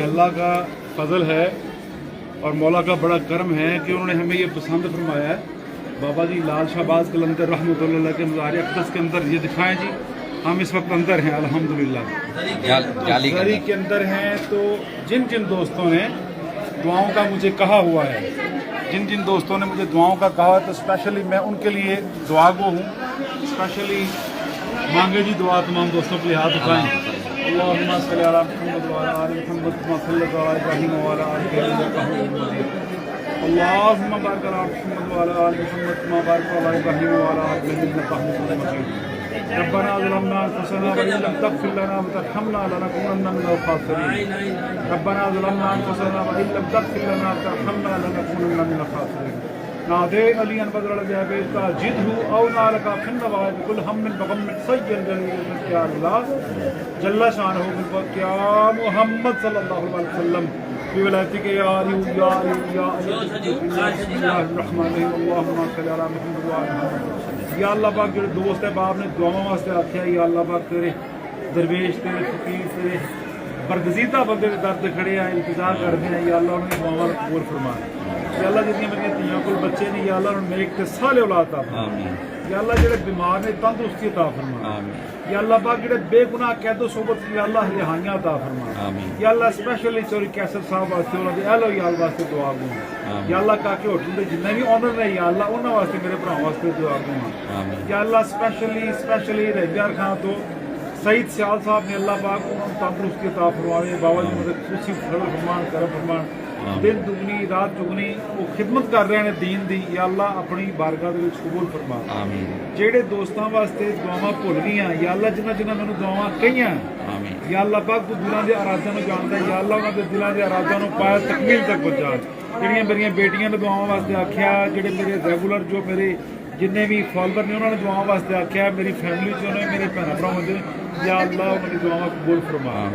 یہ اللہ کا فضل ہے اور مولا کا بڑا کرم ہے کہ انہوں نے ہمیں یہ پسند فرمایا ہے. بابا جی لال شہباز قلندر رحمۃ اللہ علیہ کے مزار اقدس کے اندر یہ دکھائیں جی. ہم اس وقت اندر ہیں الحمدللہ گھری کے اندر ہیں. تو جن جن دوستوں نے دعاؤں کا مجھے کہا ہوا ہے، جن جن دوستوں نے مجھے دعاؤں کا کہا ہے، تو اسپیشلی میں ان کے لیے دعا گو ہوں. اسپیشلی مانگے جی دعا تمام دوستوں کے لیے ہاتھ اٹھائیں. اللہم صلی علی محمد وعلی آل محمد کما صلیت علی ابراہیم وعلی آل ابراہیم انک حمید مجید. اللہم بارک علی محمد وعلی آل محمد کما بارکت علی ابراہیم وعلی آل ابراہیم انک حمید مجید. ربنا ظلمنا انفسنا وان لم تغفر لنا وترحمنا لنكونن من الخاسرين. ربنا ظلمنا انفسنا وان لم تغفر لنا وترحمنا لنكونن من الخاسرين. نادے علی بدر الجاب جدہ او نالک فنوائد کل ہم بغم سید جلیل یا اللہ جل شانہ بالبق یا محمد صلی اللہ علیہ وسلم بولایتک یا علی یا علی یا علی. بسم اللہ الرحمن الرحیم. اللہم صلی علی محمد وعلی محمد. یا اللہ پاک جو دوست ہے باپ نے دعاؤں واسطے آخیا، یا اللہ پاک تیرے درویش تیرے فقیر تیرے برگزیدہ بندے کے درد کھڑے ہیں، انتظار کرتے ہیں. یا اللہ انہیں دعاواں قبول فرما. یا اللہ جتنی میری تیاں کو بچے نے، یا اللہ انہوں نے ایک سال اولاد عطا فرما. یا اللہ جڑے بیمار نے تندرستی عطا فرما. یا اللہ پاک جڑے بے گناہ قید و صحبت یا اللہ رہائیاں عطا فرما. یا اللہ اسپیشلی چوری کیسر صاحب واسطے انہوں نے اہل و عیال واسطے دعا گوں. یا اللہ کاکے ہوٹل کے جتنے بھی آنر نے، یا اللہ انہوں واسطے میرے بھراؤں واسطے دعا گوں. یا اللہ اسپیشلی رہبیار خان تو سعید سیال صاحب نے اللہ پاک انہوں نے تندرستی عطا فرماوے. بابا جی مدد خوشی فضل فرمان کرم فرمان. دن دگنی رات چگنی وہ خدمت کر رہے ہیں دین دی. یا اللہ اپنی بارگاہ دے وچ قبول فرما. جہے دوستاں واسطے دعاواں بھول گئیاں، یا اللہ جنہاں جنہاں مینوں دعاواں کہیاں، یا اللہ پاک تو دلاں دے ارادیاں نوں جاندا ہے. یا اللہ انہاں دے دلاں دے ارادیاں نوں پایا تکمیل تک پہنچا. جہڑیاں میریاں بیٹیاں نے دعاواں واسطے آکھیا، جڑے میرے ریگولر جو میرے جتنے بھی فالوور نے انہوں نے دعاواں واسطے آکھیا، میری فیملی چ میرے بھن بھراواں دے، یا اللہ انہاں دی دعاواں قبول فرما.